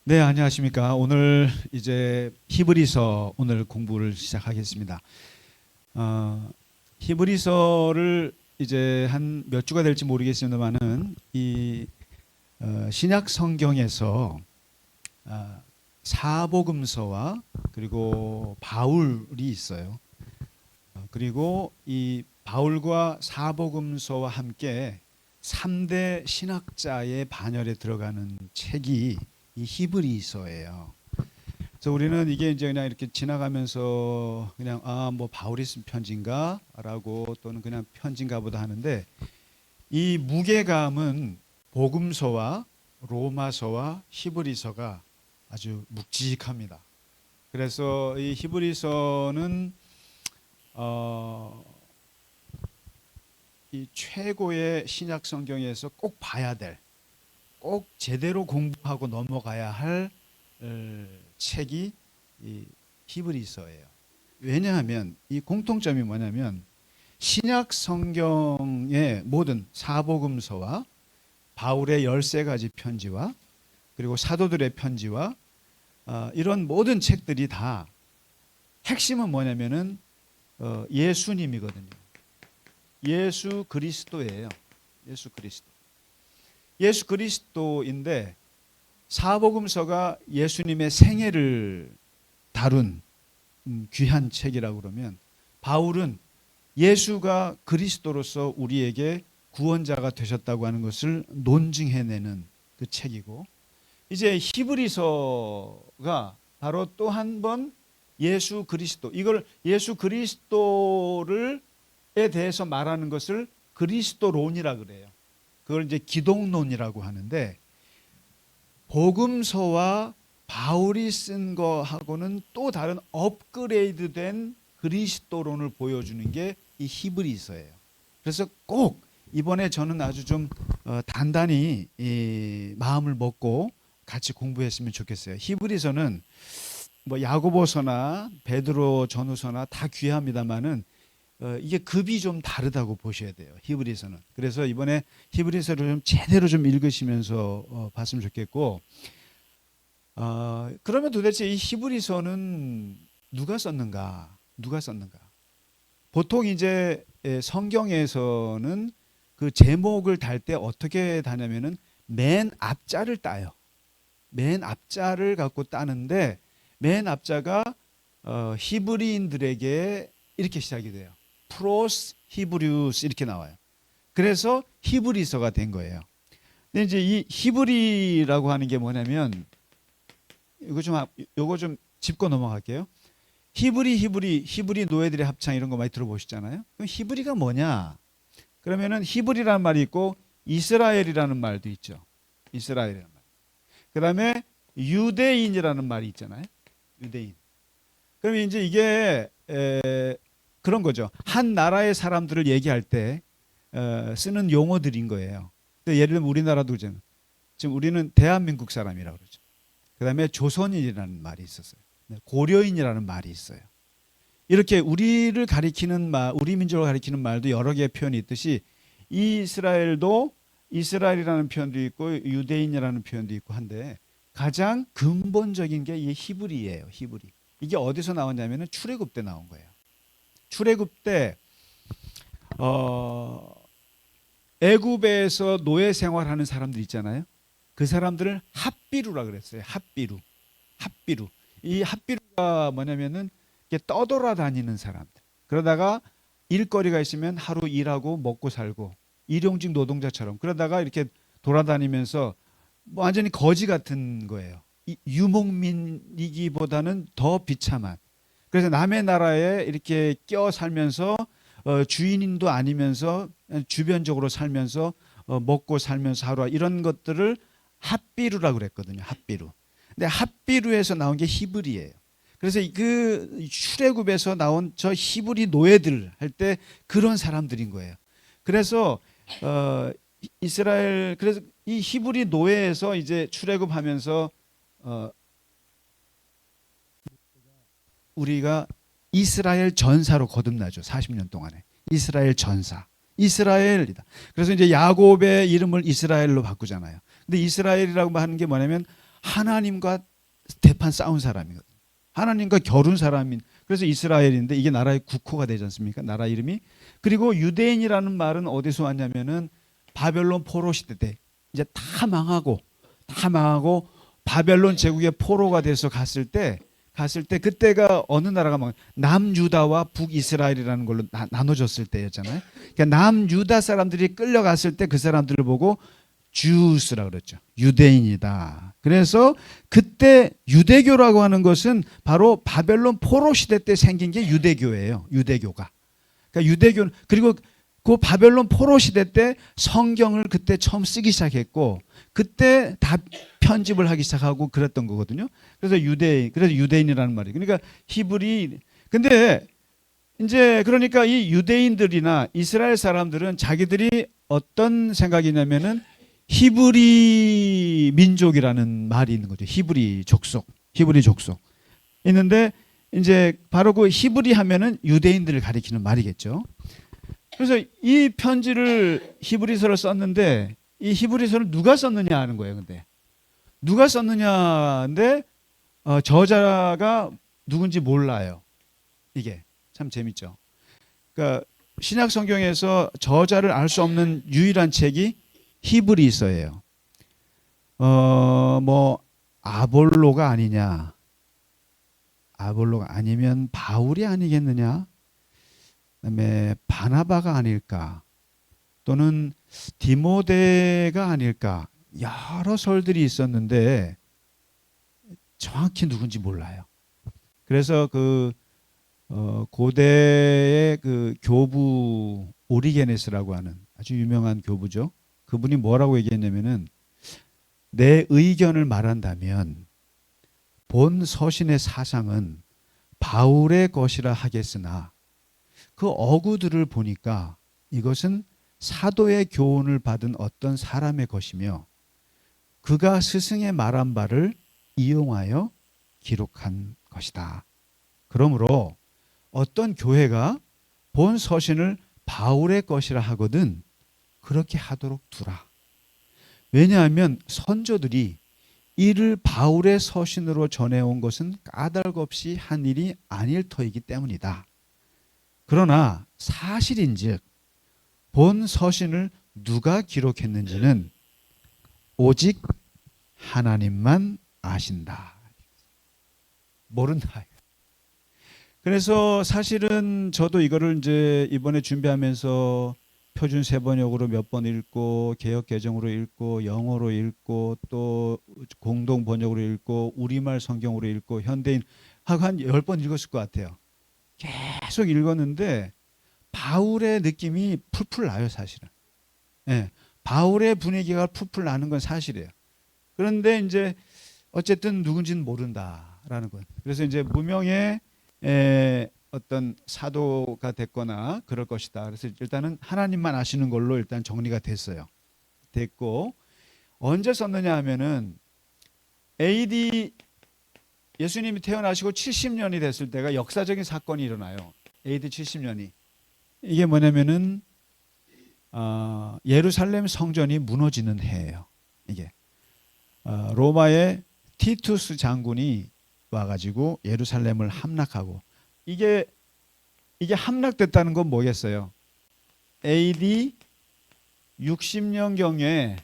네, 안녕하십니까. 오늘 이제 히브리서 오늘 공부를 시작하겠습니다. 히브리서를 이제 한 몇 주가 될지 모르겠습니다만은 이 신약 성경에서 사복음서와 그리고 바울이 있어요. 그리고 이 바울과 사복음서와 함께 3대 신학자의 반열에 들어가는 책이 이 히브리서예요. 그래서 우리는 이게 이제 그냥 이렇게 지나가면서 그냥 뭐 바울이 쓴 편지인가라고 또는 그냥 편지인가 보다 하는데 이 무게감은 복음서와 로마서와 히브리서가 아주 묵직합니다. 그래서 이 히브리서는 이 최고의 신약 성경에서 꼭 봐야 될, 꼭 제대로 공부하고 넘어가야 할 책이 이 히브리서예요. 왜냐하면 이 공통점이 뭐냐면 신약 성경의 모든 사복음서와 바울의 13가지 편지와 그리고 사도들의 편지와 이런 모든 책들이 다 핵심은 뭐냐면은 예수님이거든요. 예수 그리스도예요. 예수 그리스도. 예수 그리스도인데 사복음서가 예수님의 생애를 다룬 귀한 책이라고 그러면 바울은 예수가 그리스도로서 우리에게 구원자가 되셨다고 하는 것을 논증해내는 그 책이고, 이제 히브리서가 바로 또 한 번 예수 그리스도, 이걸 예수 그리스도를 에 대해서 말하는 것을 그리스도론이라 그래요. 그걸 이제 기독론이라고 하는데, 복음서와 바울이 쓴 거하고는 또 다른 업그레이드된 그리스도론을 보여주는 게 이 히브리서예요. 그래서 꼭 이번에 저는 아주 좀 단단히 이 마음을 먹고 같이 공부했으면 좋겠어요. 히브리서는 뭐 야고보서나 베드로 전후서나 다 귀합니다만은 이게 급이 좀 다르다고 보셔야 돼요. 히브리서는. 그래서 이번에 히브리서를 좀 제대로 좀 읽으시면서 봤으면 좋겠고, 그러면 도대체 이 히브리서는 누가 썼는가? 누가 썼는가? 보통 이제 성경에서는 그 제목을 달 때 어떻게 다냐면은 맨 앞자를 따요. 맨 앞자를 갖고 따는데 맨 앞자가 히브리인들에게 이렇게 시작이 돼요. 프로스 히브리우스 이렇게 나와요. 그래서 히브리서가 된 거예요. 근데 이제 이 히브리라고 하는 게 뭐냐면 요거 좀 짚고 넘어갈게요. 히브리 노예들의 합창 이런 거 많이 들어보셨잖아요. 그럼 히브리가 뭐냐? 그러면은 히브리라는 말이 있고 이스라엘이라는 말도 있죠. 이스라엘이라는 말. 그다음에 유대인이라는 말이 있잖아요. 유대인. 그러면 이제 이게 그런 거죠. 한 나라의 사람들을 얘기할 때 쓰는 용어들인 거예요. 예를 들면 우리나라도 지금 우리는 대한민국 사람이라고 그러죠. 그다음에 조선인이라는 말이 있었어요. 고려인이라는 말이 있어요. 이렇게 우리를 가리키는 말, 우리 민족을 가리키는 말도 여러 개의 표현이 있듯이 이스라엘도 이스라엘이라는 표현도 있고 유대인이라는 표현도 있고 한데 가장 근본적인 게 이 히브리예요. 히브리. 이게 어디서 나왔냐면은 출애굽 때 나온 거예요. 출애굽 때 애굽에서 노예 생활하는 사람들 있잖아요. 그 사람들을 핫비루라 그랬어요. 핫비루. 핫비루. 이 핫비루가 뭐냐면은 이렇게 떠돌아다니는 사람들. 그러다가 일거리가 있으면 하루 일하고 먹고 살고 일용직 노동자처럼 그러다가 이렇게 돌아다니면서 뭐 완전히 거지 같은 거예요. 유목민이기보다는 더 비참한. 그래서 남의 나라에 이렇게 껴 살면서 주인도 아니면서 주변적으로 살면서 먹고 살면서 하루 이런 것들을 핫비루라고 그랬거든요. 핫비루. 근데 핫비루에서 나온 게 히브리예요. 그래서 그 출애굽에서 나온 저 히브리 노예들 할 때 그런 사람들인 거예요. 그래서 그래서 이 히브리 노예에서 이제 출애굽하면서 우리가 이스라엘 전사로 거듭나죠. 40년 동안에. 이스라엘 전사. 이스라엘이다. 그래서 이제 야곱의 이름을 이스라엘로 바꾸잖아요. 근데 이스라엘이라고 하는 게 뭐냐면 하나님과 대판 싸운 사람이거든요. 하나님과 겨룬 사람인, 그래서 이스라엘인데 이게 나라의 국호가 되지 않습니까? 나라 이름이. 그리고 유대인이라는 말은 어디서 왔냐면은 바벨론 포로 시대 때 이제 다 망하고 바벨론 제국의 포로가 돼서 갔을 때 그때가 어느 나라가 막 남유다와 북이스라엘이라는 걸로 나눠졌을 때였잖아요. 그러니까 남유다 사람들이 끌려갔을 때 그 사람들을 보고 주스라 그랬죠. 유대인이다. 그래서 그때 유대교라고 하는 것은 바로 바벨론 포로 시대 때 생긴 게 유대교예요. 유대교가. 그러니까 유대교, 그리고 그 바벨론 포로 시대 때 성경을 그때 처음 쓰기 시작했고 그때 다 편집을 하기 시작하고 그랬던 거거든요. 그래서 유대인이라는 말이. 그러니까 히브리. 근데 이제 그러니까 이 유대인들이나 이스라엘 사람들은 자기들이 어떤 생각이냐면은 히브리 민족이라는 말이 있는 거죠. 히브리 족속 있는데 이제 바로 그 히브리 하면은 유대인들을 가리키는 말이겠죠. 그래서 이 편지를 히브리서를 썼는데 이 히브리서를 누가 썼느냐 하는 거예요. 근데 누가 썼느냐인데 저자가 누군지 몰라요. 이게 참 재밌죠. 그러니까 신약 성경에서 저자를 알 수 없는 유일한 책이 히브리서예요. 뭐 아볼로가 아니냐, 아볼로가 아니면 바울이 아니겠느냐, 그다음에 바나바가 아닐까, 또는 디모데가 아닐까, 여러 설들이 있었는데 정확히 누군지 몰라요. 그래서 그 고대의 그 교부 오리게네스라고 하는 아주 유명한 교부죠. 그분이 뭐라고 얘기했냐면은 내 의견을 말한다면 본 서신의 사상은 바울의 것이라 하겠으나 그 어구들을 보니까 이것은 사도의 교훈을 받은 어떤 사람의 것이며 그가 스승의 말한 바를 이용하여 기록한 것이다. 그러므로 어떤 교회가 본 서신을 바울의 것이라 하거든 그렇게 하도록 두라. 왜냐하면 선조들이 이를 바울의 서신으로 전해온 것은 까닭 없이 한 일이 아닐 터이기 때문이다. 그러나 사실인즉 본 서신을 누가 기록했는지는 오직 하나님만 아신다. 모른다. 그래서 사실은 저도 이거를 이제 이번에 준비하면서 표준 세번역으로 몇 번 읽고 개역 개정으로 읽고 영어로 읽고 또 공동 번역으로 읽고 우리말 성경으로 읽고 현대인 하고 한 10번 읽었을 것 같아요. 계속 읽었는데 바울의 느낌이 풀풀 나요, 사실은. 예, 바울의 분위기가 풀풀 나는 건 사실이에요. 그런데 이제 어쨌든 누군지는 모른다라는 것. 그래서 이제 무명의 어떤 사도가 됐거나 그럴 것이다. 그래서 일단은 하나님만 아시는 걸로 일단 정리가 됐고 언제 썼느냐 하면은 AD 예수님이 태어나시고 70년이 됐을 때가 역사적인 사건이 일어나요. AD 70년이. 이게 뭐냐면은 예루살렘 성전이 무너지는 해예요. 이게 로마의 티투스 장군이 와가지고 예루살렘을 함락하고 이게 함락됐다는 건 뭐겠어요? AD 60년경에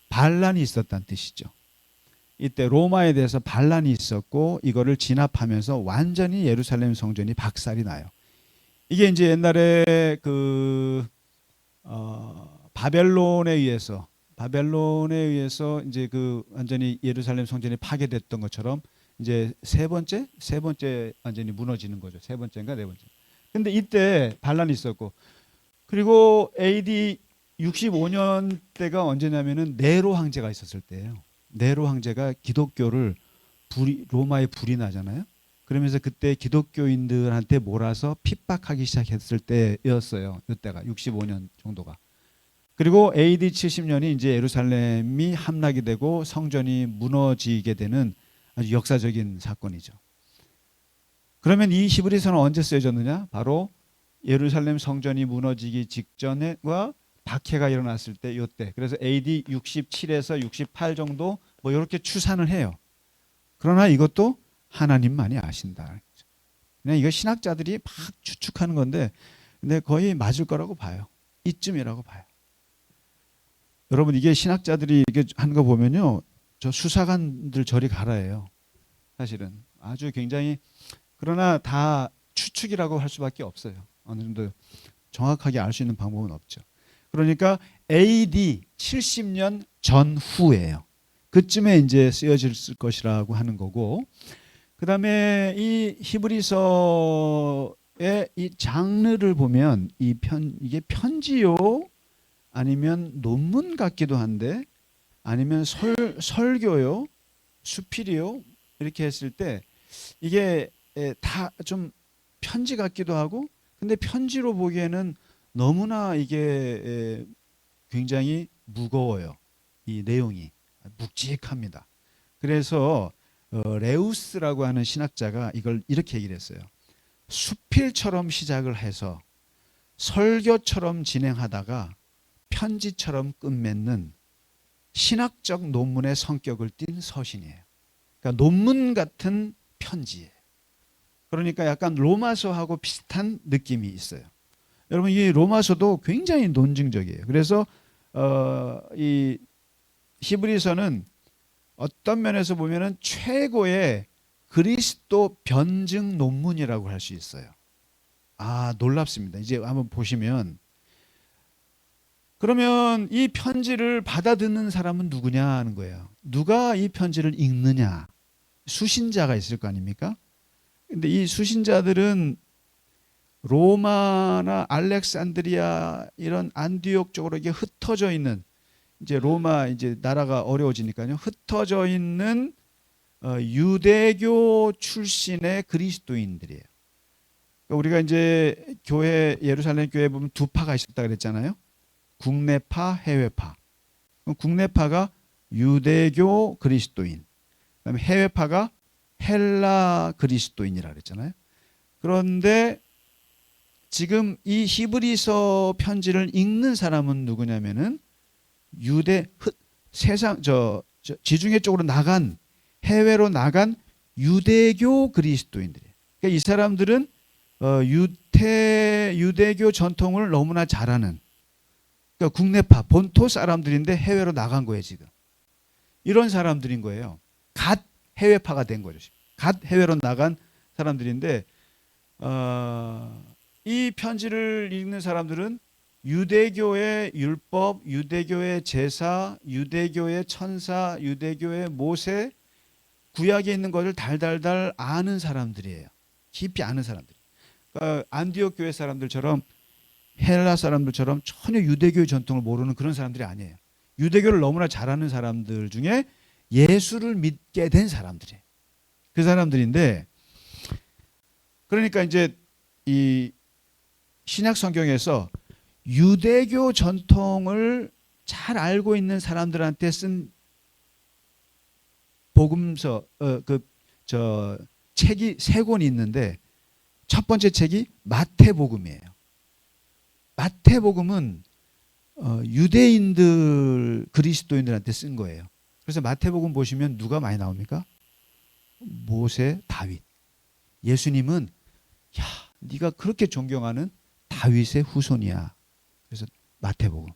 반란이 있었다는 뜻이죠. 이때 로마에 대해서 반란이 있었고 이거를 진압하면서 완전히 예루살렘 성전이 박살이 나요. 이게 이제 옛날에 그 바벨론에 의해서 이제 그 완전히 예루살렘 성전이 파괴됐던 것처럼 이제 세 번째 완전히 무너지는 거죠. 세 번째인가 네 번째. 근데 이때 반란이 있었고 그리고 AD 65년 때가 언제냐면은 네로 황제가 있었을 때예요. 네로 황제가 기독교를 로마에 불이 나잖아요. 그러면서 그때 기독교인들한테 몰아서 핍박하기 시작했을 때였어요. 이때가 65년 정도가. 그리고 AD 70년이 이제 예루살렘이 함락이 되고 성전이 무너지게 되는 아주 역사적인 사건이죠. 그러면 이 히브리서는 언제 쓰여졌느냐? 바로 예루살렘 성전이 무너지기 직전과 박해가 일어났을 때 이때. 그래서 AD 67에서 68 정도 뭐 이렇게 추산을 해요. 그러나 이것도 하나님만이 아신다. 그냥 이거 신학자들이 막 추측하는 건데, 근데 거의 맞을 거라고 봐요. 이쯤이라고 봐요. 여러분, 이게 신학자들이 이렇게 하는 거 보면요, 저 수사관들 저리 가라예요. 사실은 아주 굉장히, 그러나 다 추측이라고 할 수밖에 없어요. 어느 정도 정확하게 알 수 있는 방법은 없죠. 그러니까 AD 70년 전후예요. 그쯤에 이제 쓰여질 것이라고 하는 거고, 그 다음에 이 히브리서의 이 장르를 보면 이게 편지요? 아니면 논문 같기도 한데, 아니면 설교요? 수필이요? 이렇게 했을 때 이게 다 좀 편지 같기도 하고, 근데 편지로 보기에는 너무나 이게 굉장히 무거워요. 이 내용이 묵직합니다. 그래서 레우스라고 하는 신학자가 이걸 이렇게 얘기를 했어요. 수필처럼 시작을 해서 설교처럼 진행하다가 편지처럼 끝맺는 신학적 논문의 성격을 띤 서신이에요. 그러니까 논문 같은 편지예요. 그러니까 약간 로마서하고 비슷한 느낌이 있어요. 여러분, 이 로마서도 굉장히 논증적이에요. 그래서 이 히브리서는 어떤 면에서 보면은 최고의 그리스도 변증 논문이라고 할 수 있어요. 아, 놀랍습니다. 이제 한번 보시면, 그러면 이 편지를 받아듣는 사람은 누구냐 하는 거예요. 누가 이 편지를 읽느냐? 수신자가 있을 거 아닙니까? 근데 이 수신자들은 로마나 알렉산드리아 이런 안디옥 쪽으로 이게 흩어져 있는, 이제 로마 이제 나라가 어려워지니까요, 흩어져 있는 유대교 출신의 그리스도인들이에요. 그러니까 우리가 이제 교회, 예루살렘 교회 보면 두 파가 있었다 그랬잖아요. 국내파, 해외파. 국내파가 유대교 그리스도인, 그다음에 해외파가 헬라 그리스도인이라 그랬잖아요. 그런데 지금 이 히브리서 편지를 읽는 사람은 누구냐면은 세상 지중해 쪽으로 나간, 해외로 나간 유대교 그리스도인들이에요. 그러니까 이 사람들은 유대교 전통을 너무나 잘 아는, 그러니까 국내파 본토 사람들인데 해외로 나간 거예요. 지금 이런 사람들인 거예요. 갓 해외파가 된 거죠. 갓 해외로 나간 사람들인데, 이 편지를 읽는 사람들은 유대교의 율법, 유대교의 제사, 유대교의 천사, 유대교의 모세, 구약에 있는 것을 달달달 아는 사람들이에요. 깊이 아는 사람들. 그러니까 안디옥 교회 사람들처럼, 헬라 사람들처럼 전혀 유대교의 전통을 모르는 그런 사람들이 아니에요. 유대교를 너무나 잘 아는 사람들 중에 예수를 믿게 된 사람들이에요. 그 사람들인데, 그러니까 이제 이 신약 성경에서 유대교 전통을 잘 알고 있는 사람들한테 쓴 복음서, 책이 세 권이 있는데, 첫 번째 책이 마태복음이에요. 마태복음은 유대인들, 그리스도인들한테 쓴 거예요. 그래서 마태복음 보시면 누가 많이 나옵니까? 모세, 다윗. 예수님은, 야, 네가 그렇게 존경하는 다윗의 후손이야. 그래서 마태복음.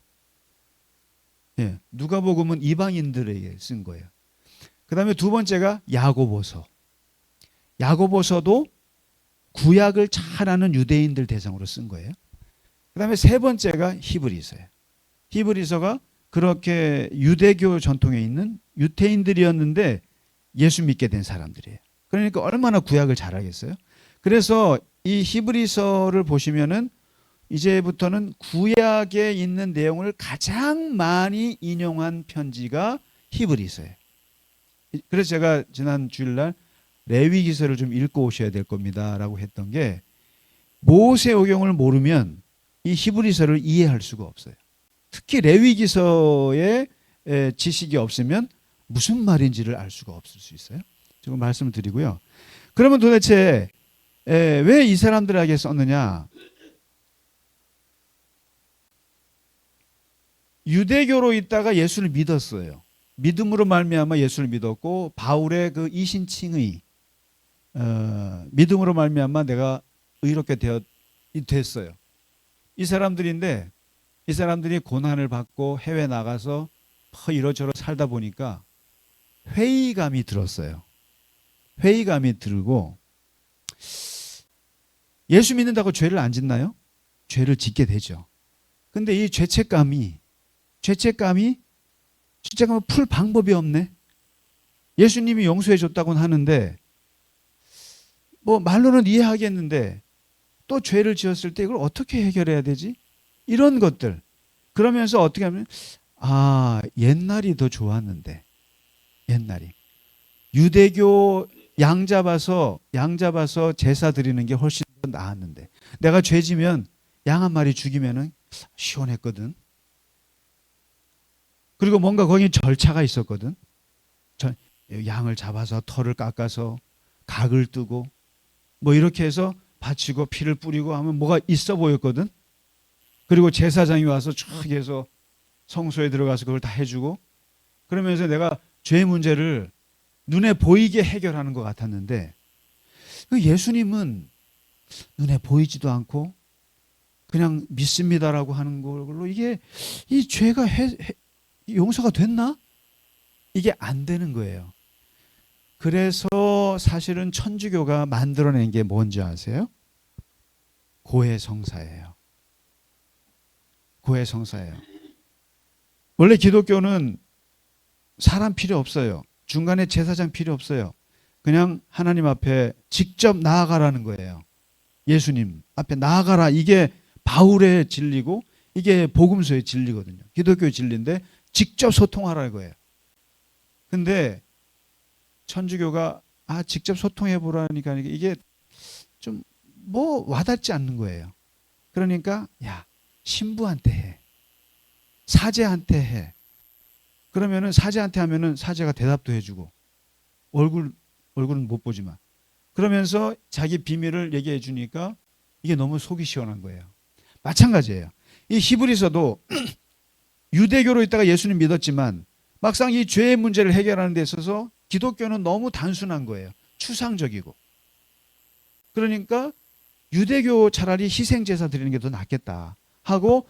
예, 누가복음은 이방인들에게 쓴 거예요. 그 다음에 두 번째가 야고보서. 야고보서도 구약을 잘 아는 유대인들 대상으로 쓴 거예요. 그 다음에 세 번째가 히브리서예요. 히브리서가 그렇게 유대교 전통에 있는 유대인들이었는데 예수 믿게 된 사람들이에요. 그러니까 얼마나 구약을 잘 알겠어요. 그래서 이 히브리서를 보시면은 이제부터는 구약에 있는 내용을 가장 많이 인용한 편지가 히브리서예요. 그래서 제가 지난 주일날 레위기서를 좀 읽고 오셔야 될 겁니다라고 했던 게, 모세오경을 모르면 이 히브리서를 이해할 수가 없어요. 특히 레위기서에 지식이 없으면 무슨 말인지를 알 수가 없을 수 있어요. 지금 말씀을 드리고요. 그러면 도대체 왜 이 사람들에게 썼느냐? 유대교로 있다가 예수를 믿었어요. 믿음으로 말미암아 예수를 믿었고 바울의 그 이신칭의 믿음으로 말미암아 내가 의롭게 됐어요. 이 사람들인데 이 사람들이 고난을 받고 해외 나가서 이러저러 살다 보니까 회의감이 들었어요. 회의감이 들고 예수 믿는다고 죄를 안 짓나요? 죄를 짓게 되죠. 근데 이 죄책감이 풀 방법이 없네. 예수님이 용서해 줬다고는 하는데 뭐 말로는 이해하겠는데 또 죄를 지었을 때 이걸 어떻게 해결해야 되지? 이런 것들. 그러면서 어떻게 하면 옛날이 더 좋았는데. 옛날이. 유대교 양 잡아서 제사 드리는 게 훨씬 더 나았는데. 내가 죄 지면 양 한 마리 죽이면은 시원했거든. 그리고 뭔가 거기 절차가 있었거든. 양을 잡아서 털을 깎아서 각을 뜨고 뭐 이렇게 해서 바치고 피를 뿌리고 하면 뭐가 있어 보였거든. 그리고 제사장이 와서 쭉 해서 성소에 들어가서 그걸 다 해주고 그러면서 내가 죄 문제를 눈에 보이게 해결하는 것 같았는데 그 예수님은 눈에 보이지도 않고 그냥 믿습니다라고 하는 걸로 이게 이 죄가 용서가 됐나? 이게 안 되는 거예요. 그래서 사실은 천주교가 만들어낸 게 뭔지 아세요? 고해성사예요. 고해성사예요. 원래 기독교는 사람 필요 없어요. 중간에 제사장 필요 없어요. 그냥 하나님 앞에 직접 나아가라는 거예요. 예수님 앞에 나아가라. 이게 바울의 진리고 이게 복음서의 진리거든요. 기독교의 진리인데 직접 소통하라는 거예요. 근데 천주교가 직접 소통해 보라니까 이게 좀 뭐 와닿지 않는 거예요. 그러니까 신부한테 해. 사제한테 해. 그러면은 사제한테 하면은 사제가 대답도 해주고 얼굴은 못 보지만 그러면서 자기 비밀을 얘기해 주니까 이게 너무 속이 시원한 거예요. 마찬가지예요. 이 히브리서도 유대교로 있다가 예수님 믿었지만 막상 이 죄의 문제를 해결하는 데 있어서 기독교는 너무 단순한 거예요. 추상적이고. 그러니까 유대교 차라리 희생제사 드리는 게 더 낫겠다 하고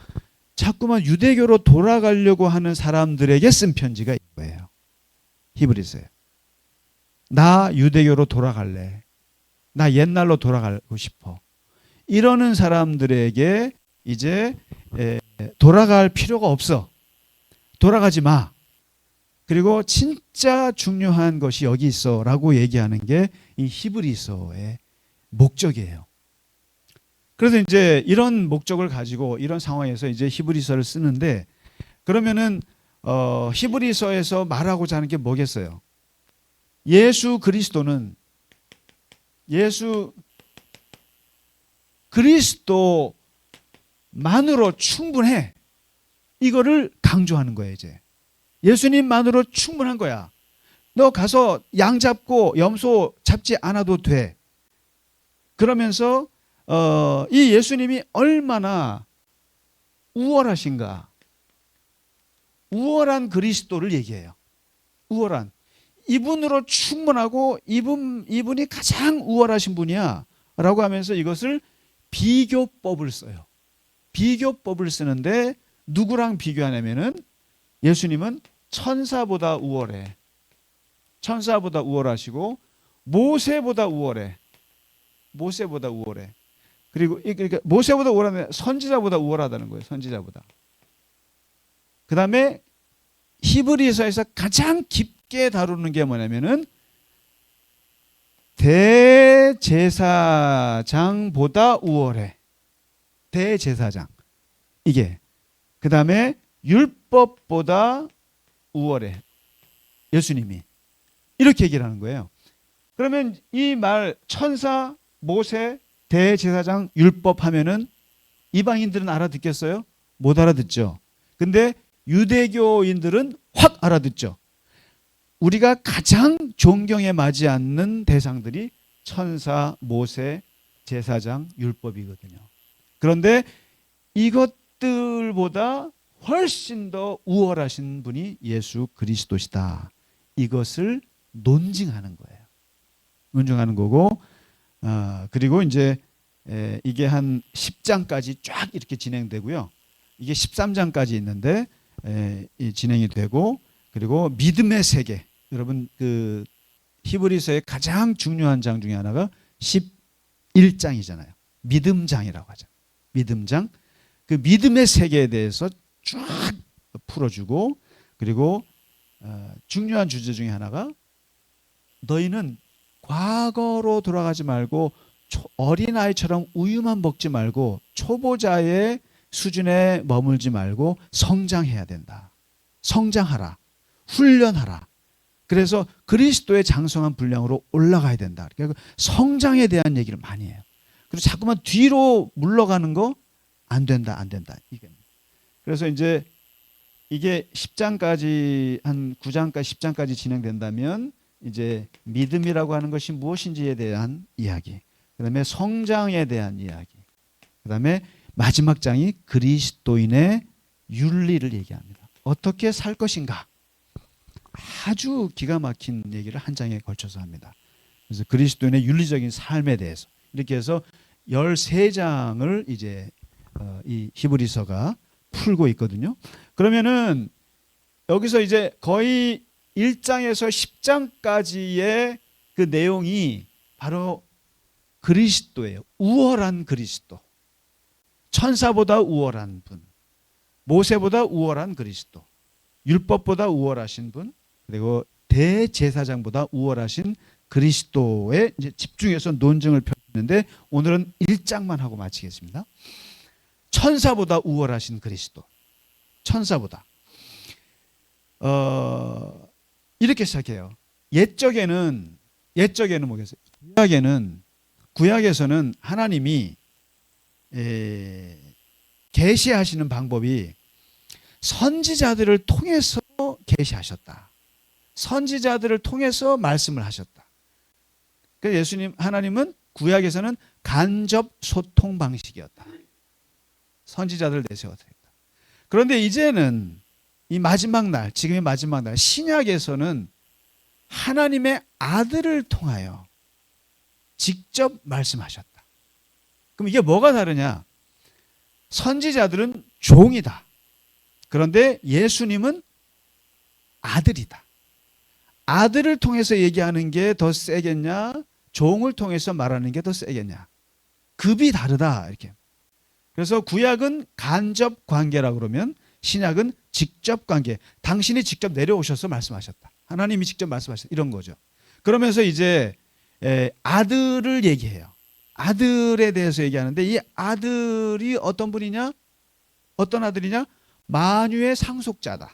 자꾸만 유대교로 돌아가려고 하는 사람들에게 쓴 편지가 이거예요. 히브리서에. 나 유대교로 돌아갈래. 나 옛날로 돌아가고 싶어. 이러는 사람들에게 이제 돌아갈 필요가 없어. 돌아가지 마. 그리고 진짜 중요한 것이 여기 있어 라고 얘기하는 게 이 히브리서의 목적이에요. 그래서 이제 이런 목적을 가지고 이런 상황에서 이제 히브리서를 쓰는데 그러면은 히브리서에서 말하고자 하는 게 뭐겠어요? 예수 그리스도만으로 충분해. 이거를 강조하는 거예요, 이제. 예수님만으로 충분한 거야. 너 가서 양 잡고 염소 잡지 않아도 돼. 그러면서 이 예수님이 얼마나 우월하신가. 우월한 그리스도를 얘기해요. 우월한. 이분으로 충분하고 이분이 가장 우월하신 분이야 라고 하면서 이것을 비교법을 써요. 비교법을 쓰는데 누구랑 비교하냐면은 예수님은 천사보다 우월해. 천사보다 우월하시고 모세보다 우월해. 모세보다 우월해. 그리고 그러니까 모세보다 우월하면 선지자보다 우월하다는 거예요. 선지자보다. 그 다음에 히브리서에서 가장 깊게 다루는 게 뭐냐면은 대제사장보다 우월해. 대제사장. 이게. 그 다음에 율법보다 우월해. 예수님이. 이렇게 얘기를 하는 거예요. 그러면 이 말 천사, 모세, 대제사장, 율법 하면은 이방인들은 알아듣겠어요? 못 알아듣죠. 근데 유대교인들은 확 알아듣죠. 우리가 가장 존경에 맞지 않는 대상들이 천사, 모세, 제사장, 율법이거든요. 그런데 이것들보다 훨씬 더 우월하신 분이 예수 그리스도시다. 이것을 논증하는 거예요. 논증하는 거고, 그리고 이제 이게 한 10장까지 쫙 이렇게 진행되고요. 이게 13장까지 있는데 진행이 되고, 그리고 믿음의 세계. 여러분 그 히브리서의 가장 중요한 장 중에 하나가 11장이잖아요. 믿음장이라고 하죠. 믿음장. 그 믿음의 세계에 대해서 쫙 풀어주고, 그리고 중요한 주제 중에 하나가 너희는 과거로 돌아가지 말고 어린아이처럼 우유만 먹지 말고 초보자의 수준에 머물지 말고 성장해야 된다. 성장하라. 훈련하라. 그래서 그리스도의 장성한 분량으로 올라가야 된다. 그러니까 성장에 대한 얘기를 많이 해요. 그리고 자꾸만 뒤로 물러가는 거 안 된다, 안 된다. 그래서 이제 이게 10장까지 한 9장까지 10장까지 진행된다면 이제 믿음이라고 하는 것이 무엇인지에 대한 이야기, 그다음에 성장에 대한 이야기, 그다음에 마지막 장이 그리스도인의 윤리를 얘기합니다. 어떻게 살 것인가. 아주 기가 막힌 얘기를 한 장에 걸쳐서 합니다. 그래서 그리스도인의 윤리적인 삶에 대해서 이렇게 해서 13장을 이제 이 히브리서가 풀고 있거든요. 그러면은 여기서 이제 거의 1장에서 10장까지의 그 내용이 바로 그리스도예요. 우월한 그리스도. 천사보다 우월한 분. 모세보다 우월한 그리스도. 율법보다 우월하신 분. 그리고 대제사장보다 우월하신 그리스도에 이제 집중해서 논증을 펼치는데 오늘은 1장만 하고 마치겠습니다. 천사보다 우월하신 그리스도. 천사보다. 이렇게 시작해요. 옛적에는 뭐겠어요? 구약에서는 하나님이 계시하시는 방법이 선지자들을 통해서 계시하셨다. 선지자들을 통해서 말씀을 하셨다. 그래서 하나님은 구약에서는 간접 소통 방식이었다. 선지자들을 내세웠다. 그런데 이제는 이 마지막 날, 지금의 마지막 날, 신약에서는 하나님의 아들을 통하여 직접 말씀하셨다. 그럼 이게 뭐가 다르냐? 선지자들은 종이다. 그런데 예수님은 아들이다. 아들을 통해서 얘기하는 게 더 세겠냐? 종을 통해서 말하는 게 더 세겠냐? 급이 다르다. 이렇게. 그래서 구약은 간접 관계라고 그러면 신약은 직접 관계. 당신이 직접 내려오셔서 말씀하셨다. 하나님이 직접 말씀하셨다. 이런 거죠. 그러면서 이제 아들을 얘기해요. 아들에 대해서 얘기하는데 이 아들이 어떤 분이냐? 어떤 아들이냐? 만유의 상속자다.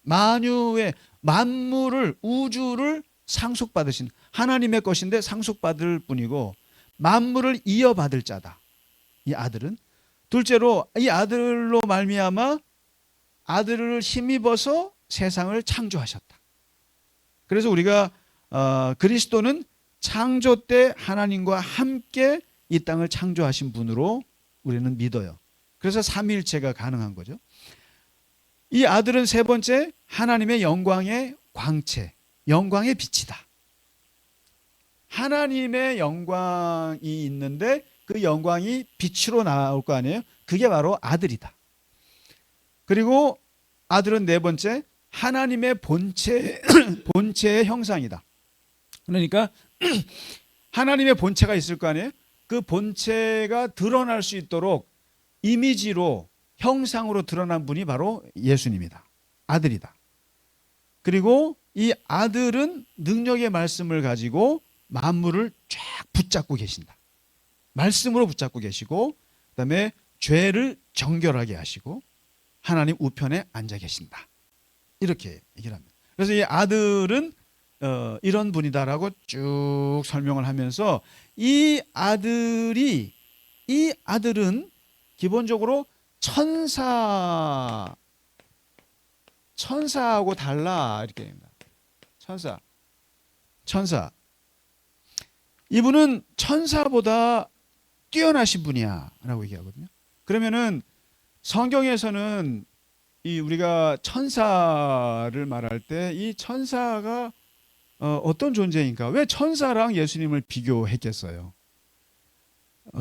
만유의 만물을 우주를 상속받으신 하나님의 것인데 상속받을 분이고 만물을 이어받을 자다. 이 아들은. 둘째로 이 아들로 말미암아 아들을 힘입어서 세상을 창조하셨다. 그래서 우리가 그리스도는 창조 때 하나님과 함께 이 땅을 창조하신 분으로 우리는 믿어요. 그래서 삼위일체가 가능한 거죠. 이 아들은 세 번째 하나님의 영광의 광채, 영광의 빛이다. 하나님의 영광이 있는데 그 영광이 빛으로 나올 거 아니에요? 그게 바로 아들이다. 그리고 아들은 네 번째 하나님의 본체의 형상이다. 그러니까 하나님의 본체가 있을 거 아니에요? 그 본체가 드러날 수 있도록 이미지로 형상으로 드러난 분이 바로 예수님이다. 아들이다. 그리고 이 아들은 능력의 말씀을 가지고 만물을 쫙 붙잡고 계신다. 말씀으로 붙잡고 계시고 그다음에 죄를 정결하게 하시고 하나님 우편에 앉아 계신다. 이렇게 얘기를 합니다. 그래서 이 아들은 이런 분이다라고 쭉 설명을 하면서 이 아들은 기본적으로 천사하고 달라 이렇게 합니다. 천사. 이분은 천사보다 뛰어나신 분이야라고 얘기하거든요. 그러면은 성경에서는 이 우리가 천사를 말할 때 이 천사가 어떤 존재인가? 왜 천사랑 예수님을 비교했겠어요?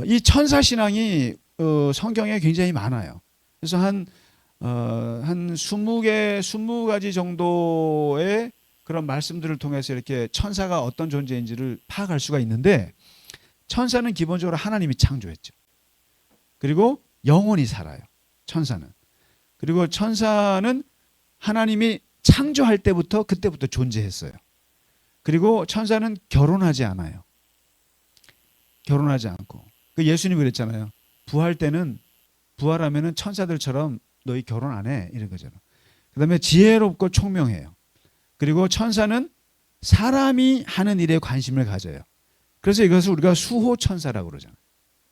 이 천사 신앙이 성경에 굉장히 많아요. 그래서 한 20가지 정도의 그런 말씀들을 통해서 이렇게 천사가 어떤 존재인지를 파악할 수가 있는데, 천사는 기본적으로 하나님이 창조했죠. 그리고 영원히 살아요. 천사는. 그리고 천사는 하나님이 창조할 때부터 그때부터 존재했어요. 그리고 천사는 결혼하지 않아요. 결혼하지 않고. 그 예수님이 그랬잖아요. 부활하면은 천사들처럼 너희 결혼 안 해. 이런 거잖아. 그다음에 지혜롭고 총명해요. 그리고 천사는 사람이 하는 일에 관심을 가져요. 그래서 이것을 우리가 수호천사라고 그러잖아요.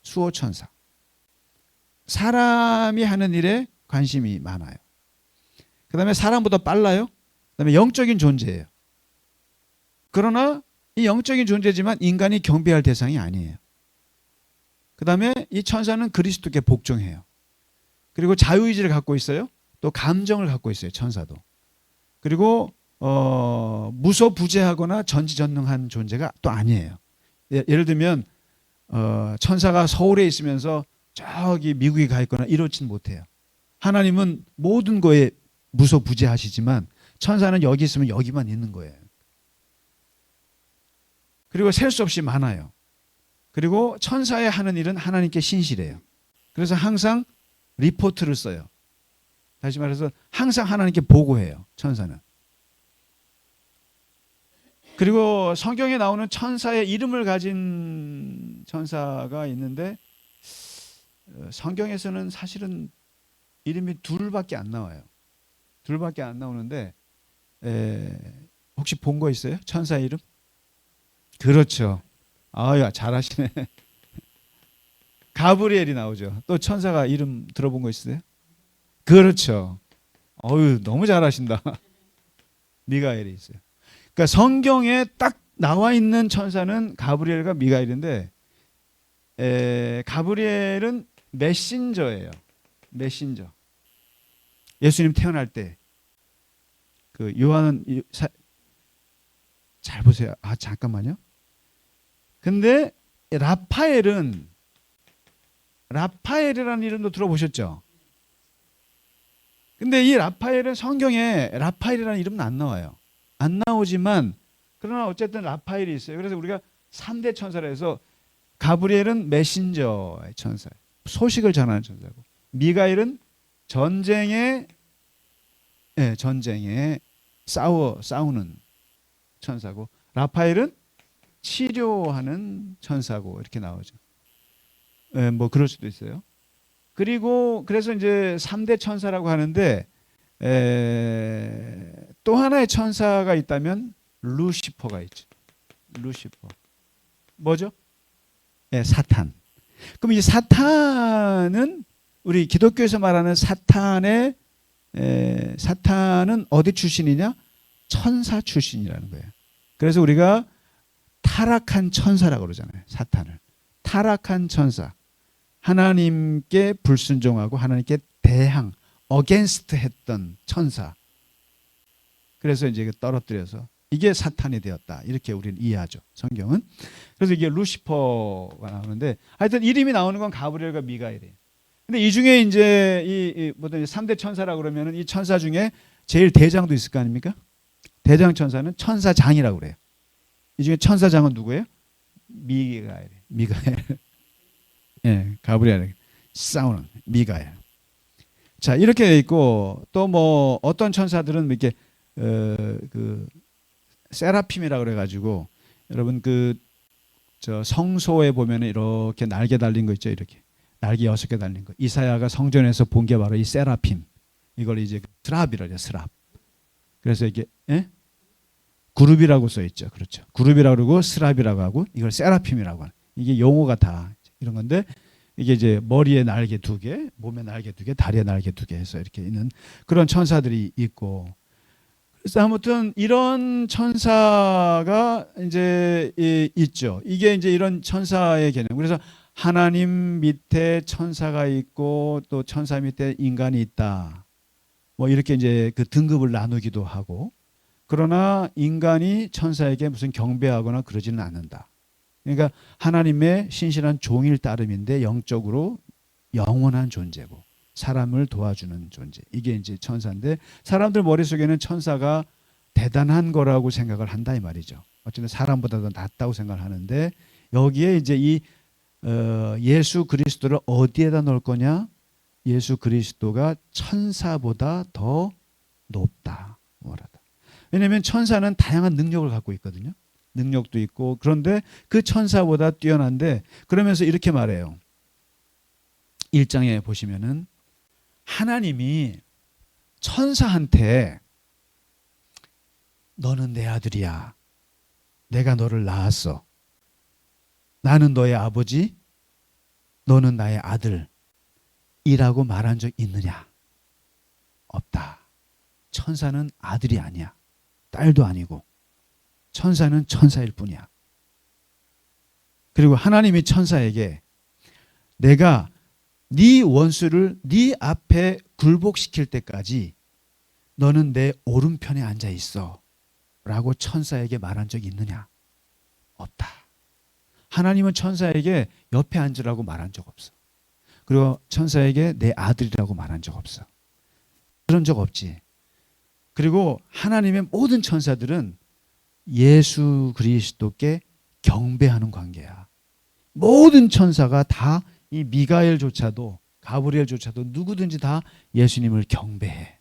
수호천사. 사람이 하는 일에 관심이 많아요. 그다음에 사람보다 빨라요. 그다음에 영적인 존재예요. 그러나 이 영적인 존재지만 인간이 경배할 대상이 아니에요. 그다음에 이 천사는 그리스도께 복종해요. 그리고 자유의지를 갖고 있어요. 또 감정을 갖고 있어요. 천사도. 그리고 무소부재하거나 전지전능한 존재가 또 아니에요. 예를 들면 천사가 서울에 있으면서 저기 미국에 가 있거나 이렇진 못해요. 하나님은 모든 거에 무소부재하시지만 천사는 여기 있으면 여기만 있는 거예요. 그리고 셀 수 없이 많아요. 그리고 천사의 하는 일은 하나님께 신실해요. 그래서 항상 리포트를 써요. 다시 말해서 항상 하나님께 보고해요. 천사는. 그리고 성경에 나오는 천사의 이름을 가진 천사가 있는데, 성경에서는 사실은 이름이 둘밖에 안 나와요. 둘밖에 안 나오는데, 혹시 본 거 있어요? 천사 이름? 그렇죠. 아유, 잘하시네. 가브리엘이 나오죠. 또 천사가 이름 들어본 거 있으세요? 그렇죠. 어유, 너무 잘하신다. 미가엘이 있어요. 그러니까 성경에 딱 나와 있는 천사는 가브리엘과 미가엘인데, 가브리엘은 메신저예요. 메신저. 예수님 태어날 때 그 요한은 잘 보세요. 아, 잠깐만요. 근데 라파엘이라는 이름도 들어보셨죠? 근데 이 라파엘은 성경에 라파엘이라는 이름은 안 나와요. 안 나오지만 그러나 어쨌든 라파엘이 있어요. 그래서 우리가 3대 천사라 해서 가브리엘은 메신저의 천사예요. 소식을 전하는 천사고, 미가엘은 전쟁에 싸우는 천사고, 라파엘은 치료하는 천사고, 이렇게 나오죠. 뭐 그럴 수도 있어요. 그리고 그래서 이제 3대 천사라고 하는데, 또 하나의 천사가 있다면 루시퍼가 있죠. 루시퍼. 뭐죠? 사탄. 그럼 이 사탄은 우리 기독교에서 말하는 사탄은 어디 출신이냐? 천사 출신이라는 거예요. 그래서 우리가 타락한 천사라고 그러잖아요. 사탄을. 타락한 천사. 하나님께 불순종하고 하나님께 대항, 어게인스트 했던 천사. 그래서 이제 떨어뜨려서 이게 사탄이 되었다. 이렇게 우리는 이해하죠. 성경은. 그래서 이게 루시퍼가 나오는데, 하여튼 이름이 나오는 건 가브리엘과 미가엘이에요. 근데 이 중에 이제 뭐든 3대 천사라고 그러면은 이 천사 중에 제일 대장도 있을 거 아닙니까? 대장 천사는 천사장이라고 그래요. 이 중에 천사장은 누구예요? 미가엘. 가브리엘 싸우는 미가엘. 자, 이렇게 돼 있고, 또 뭐 어떤 천사들은 이렇게 그 세라핌이라고 그래 가지고, 여러분 저 성소에 보면 이렇게 날개 달린 거 있죠. 이렇게 날개 6개 달린 거. 이사야가 성전에서 본 게 바로 이 세라핌. 이걸 이제 스랍이라고 해요. 스랍. 그래서 이게 그룹이라고 써 있죠. 그렇죠. 그룹이라고 그러고 스랍이라고 하고, 이걸 세라핌이라고 하는. 이게 용어가 다 이런 건데, 이게 이제 머리에 날개 2개, 몸에 날개 2개, 다리에 날개 2개 해서 이렇게 있는 그런 천사들이 있고, 그래서 아무튼 이런 천사가 이제 있죠. 이게 이제 이런 천사의 개념. 그래서 하나님 밑에 천사가 있고 또 천사 밑에 인간이 있다. 뭐 이렇게 이제 그 등급을 나누기도 하고, 그러나 인간이 천사에게 무슨 경배하거나 그러지는 않는다. 그러니까 하나님의 신실한 종일 따름인데 영적으로 영원한 존재고 사람을 도와주는 존재. 이게 이제 천사인데 사람들 머릿속에는 천사가 대단한 거라고 생각을 한다 이 말이죠. 어쨌든 사람보다 더 낫다고 생각을 하는데 여기에 이제 이 예수 그리스도를 어디에다 넣을 거냐? 예수 그리스도가 천사보다 더 높다. 뭐라다. 왜냐하면 천사는 다양한 능력을 갖고 있거든요. 능력도 있고 그런데 그 천사보다 뛰어난데 그러면서 이렇게 말해요. 1장에 보시면은 하나님이 천사한테 너는 내 아들이야. 내가 너를 낳았어. 나는 너의 아버지, 너는 나의 아들이라고 말한 적 있느냐? 없다. 천사는 아들이 아니야. 딸도 아니고. 천사는 천사일 뿐이야. 그리고 하나님이 천사에게 내가 네 원수를 네 앞에 굴복시킬 때까지 너는 내 오른편에 앉아 있어 라고 천사에게 말한 적이 있느냐? 없다. 하나님은 천사에게 옆에 앉으라고 말한 적 없어. 그리고 천사에게 내 아들이라고 말한 적 없어. 그런 적 없지. 그리고 하나님의 모든 천사들은 예수 그리스도께 경배하는 관계야. 모든 천사가 다 이 미가엘조차도 가브리엘조차도 누구든지 다 예수님을 경배해.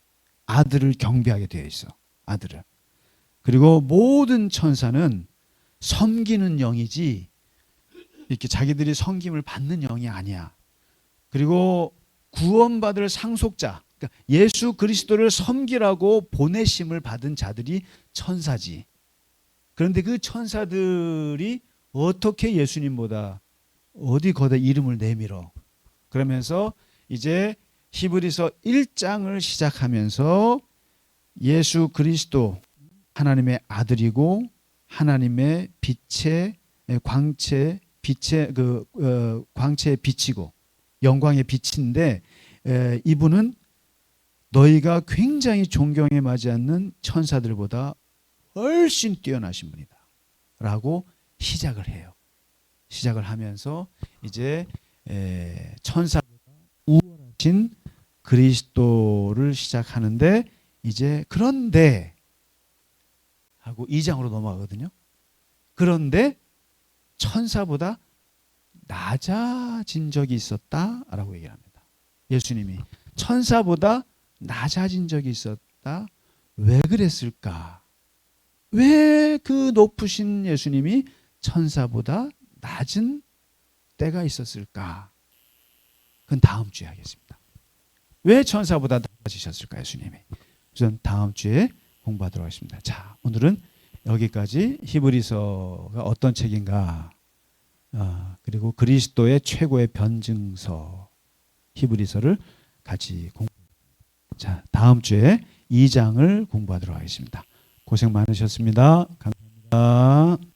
아들을 경배하게 되어 있어. 아들을. 그리고 모든 천사는 섬기는 영이지 이렇게 자기들이 섬김을 받는 영이 아니야. 그리고 구원받을 상속자, 그러니까 예수 그리스도를 섬기라고 보내심을 받은 자들이 천사지. 그런데 그 천사들이 어떻게 예수님보다 어디 거다 이름을 내밀어. 그러면서 이제 히브리서 1장을 시작하면서 예수 그리스도 하나님의 아들이고 하나님의 빛의 광채의 빛이고 영광의 빛인데 이분은 너희가 굉장히 존경에 맞지 않는 천사들보다 훨씬 뛰어나신 분이다 라고 시작을 해요. 시작을 하면서 이제 천사보다 우월하신 그리스도를 시작하는데 이제 그런데 하고 2장으로 넘어가거든요. 그런데 천사보다 낮아진 적이 있었다라고 얘기를 합니다. 예수님이 천사보다 낮아진 적이 있었다. 왜 그랬을까? 왜 그 높으신 예수님이 천사보다 낮은 때가 있었을까? 그건 다음 주에 하겠습니다. 왜 천사보다 낮아지셨을까 예수님이? 우선 다음 주에 공부하도록 하겠습니다. 자, 오늘은 여기까지 히브리서가 어떤 책인가 그리고 그리스도의 최고의 변증서 히브리서를 같이 자, 다음 주에 2장을 공부하도록 하겠습니다. 고생 많으셨습니다. 감사합니다.